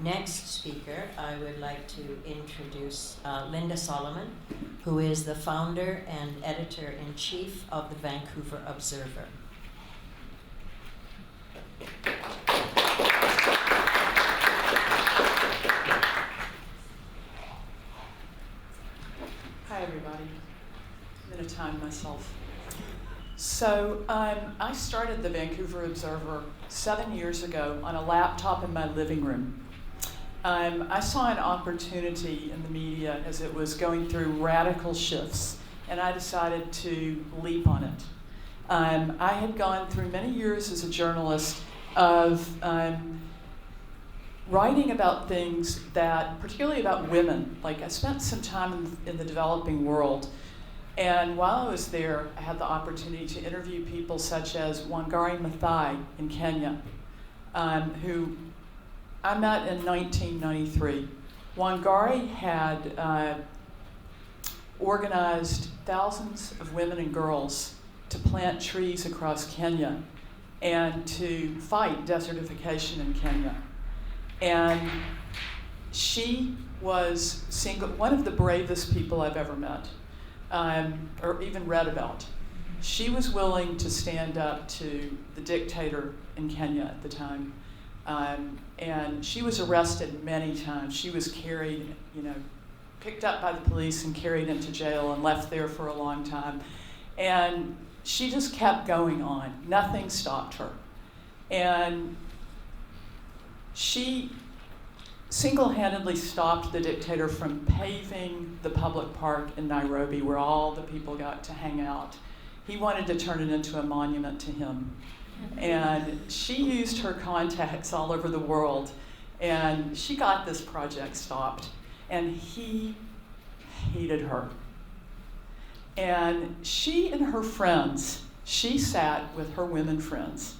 next speaker, I would like to introduce Linda Soloman, who is the founder and editor-in-chief of the Vancouver Observer. Hi, everybody. I'm going to time myself. So I started the Vancouver Observer 7 years ago on a laptop in my living room. I saw an opportunity in the media as it was going through radical shifts, and I decided to leap on it. I had gone through many years as a journalist of writing about things that, particularly about women, like I spent some time in the developing world. And while I was there, I had the opportunity to interview people such as Wangari Maathai in Kenya, who I met in 1993. Wangari had organized thousands of women and girls to plant trees across Kenya and to fight desertification in Kenya. And she was one of the bravest people I've ever met. Or even read about. She was willing to stand up to the dictator in Kenya at the time. And she was arrested many times. She was carried, picked up by the police and carried into jail and left there for a long time. And she just kept going on. Nothing stopped her. And she single-handedly stopped the dictator from paving the public park in Nairobi where all the people got to hang out. He wanted to turn it into a monument to him. And she used her contacts all over the world, and she got this project stopped. And he hated her. And she and her friends, she sat with her women friends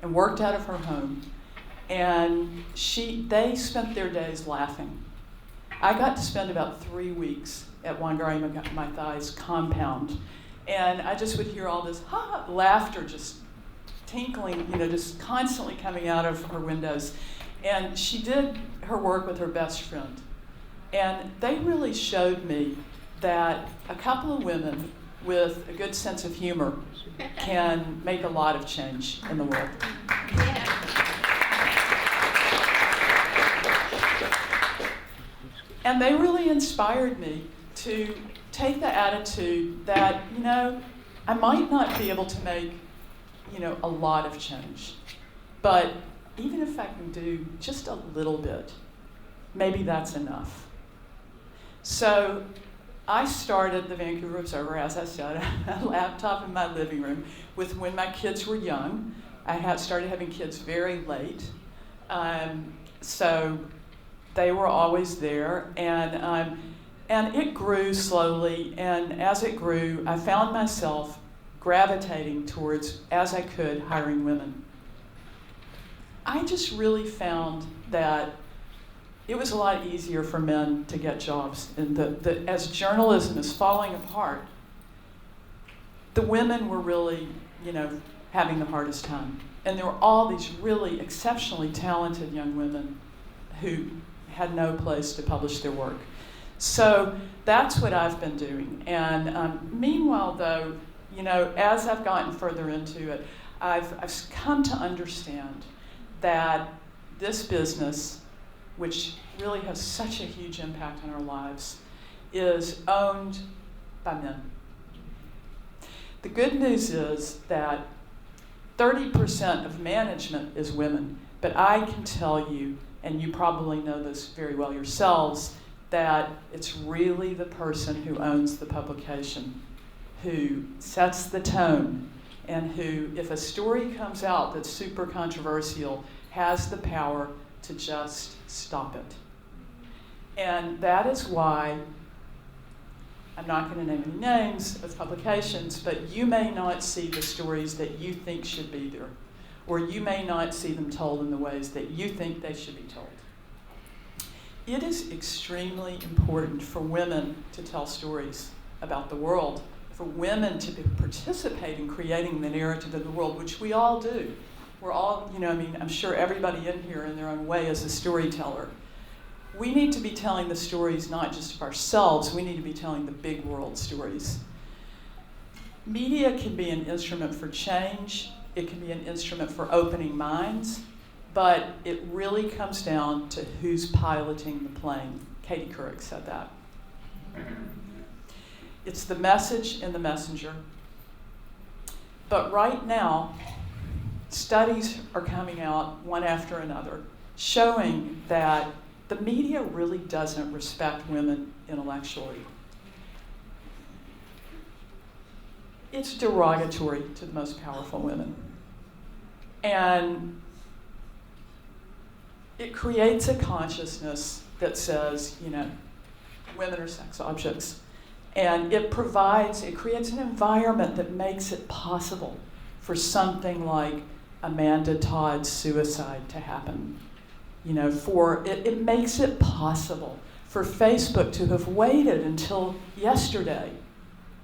and worked out of her home. And they spent their days laughing. I got to spend about 3 weeks at Wangari Maathai's compound, and I just would hear all this laughter just tinkling, just constantly coming out of her windows. And she did her work with her best friend. And they really showed me that a couple of women with a good sense of humor can make a lot of change in the world. Yeah. And they really inspired me to take the attitude that, I might not be able to make, a lot of change. But even if I can do just a little bit, maybe that's enough. So I started the Vancouver Observer, as I said, on a laptop in my living room when my kids were young. I started having kids very late. So they were always there, and it grew slowly, and as it grew, I found myself gravitating towards, as I could, hiring women. I just really found that it was a lot easier for men to get jobs, and as journalism is falling apart, the women were really, having the hardest time. And there were all these really exceptionally talented young women who had no place to publish their work. So that's what I've been doing. And meanwhile, though, as I've gotten further into it, I've come to understand that this business, which really has such a huge impact on our lives, is owned by men. The good news is that 30% of management is women, but I can tell you, and you probably know this very well yourselves, that it's really the person who owns the publication, who sets the tone, and who, if a story comes out that's super controversial, has the power to just stop it. And that is why, I'm not going to name any names of publications, but you may not see the stories that you think should be there, or you may not see them told in the ways that you think they should be told. It is extremely important for women to tell stories about the world, for women to participate in creating the narrative of the world, which we all do. we're all, I mean, I'm sure everybody in here in their own way is a storyteller. We need to be telling the stories not just of ourselves, we need to be telling the big world stories. Media can be an instrument for change, it can be an instrument for opening minds, but it really comes down to who's piloting the plane. Katie Couric said that. It's the message and the messenger. But right now, studies are coming out one after another showing that the media really doesn't respect women intellectually. It's derogatory to the most powerful women. And it creates a consciousness that says, women are sex objects. And it creates an environment that makes it possible for something like Amanda Todd's suicide to happen. It makes it possible for Facebook to have waited until yesterday,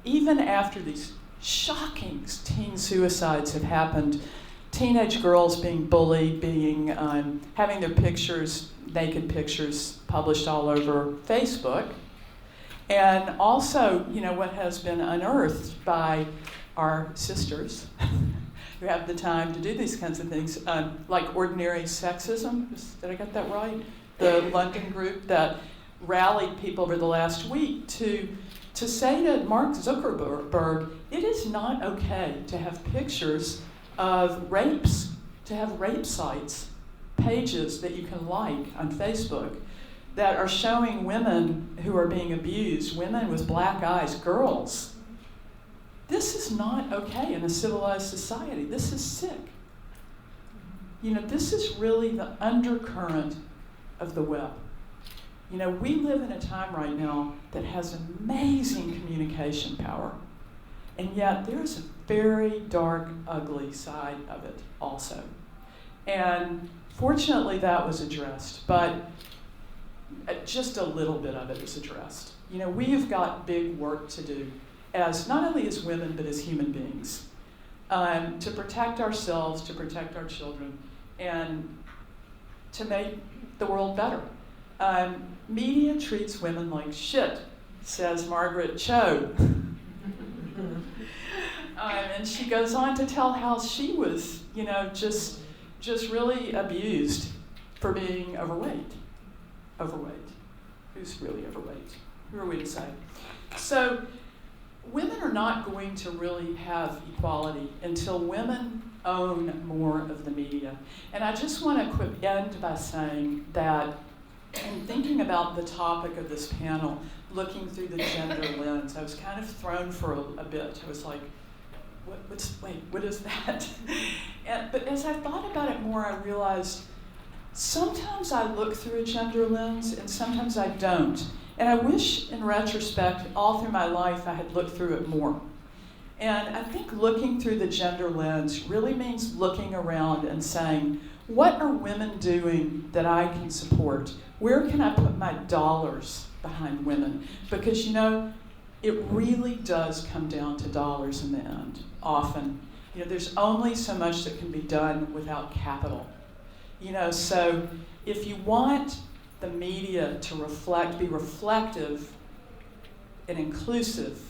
even after these shocking teen suicides have happened, teenage girls being bullied, having their naked pictures published all over Facebook. And also, what has been unearthed by our sisters who have the time to do these kinds of things, like Ordinary Sexism, did I get that right? The London group that rallied people over the last week to say to Mark Zuckerberg, it is not okay to have pictures of rapes, to have rape sites, pages that you can like on Facebook, that are showing women who are being abused, women with black eyes, girls. This is not okay in a civilized society. This is sick. This is really the undercurrent of the web. We live in a time right now that has amazing communication power, and yet there's a very dark, ugly side of it also. And fortunately that was addressed, but just a little bit of it is addressed. We've got big work to do, not only as women, but as human beings, to protect ourselves, to protect our children, and to make the world better. Media treats women like shit, says Margaret Cho. And she goes on to tell how she was, just really abused for being overweight. Who's really overweight? Who are we to say? So women are not going to really have equality until women own more of the media. And I just want to end by saying that in thinking about the topic of this panel, looking through the gender lens, I was kind of thrown for a bit. I was like, what is that? But as I thought about it more, I realized sometimes I look through a gender lens and sometimes I don't. And I wish, in retrospect, all through my life, I had looked through it more. And I think looking through the gender lens really means looking around and saying, what are women doing that I can support? Where can I put my dollars behind women? Because, it really does come down to dollars in the end, often. There's only so much that can be done without capital. So if you want the media to be reflective and inclusive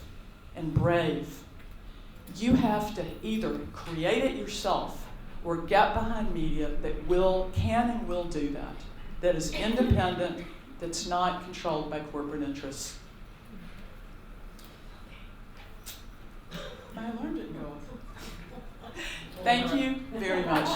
and brave, you have to either create it yourself or get behind media that can and will do that is independent, that's not controlled by corporate interests. My alarm didn't go off. Thank you very much.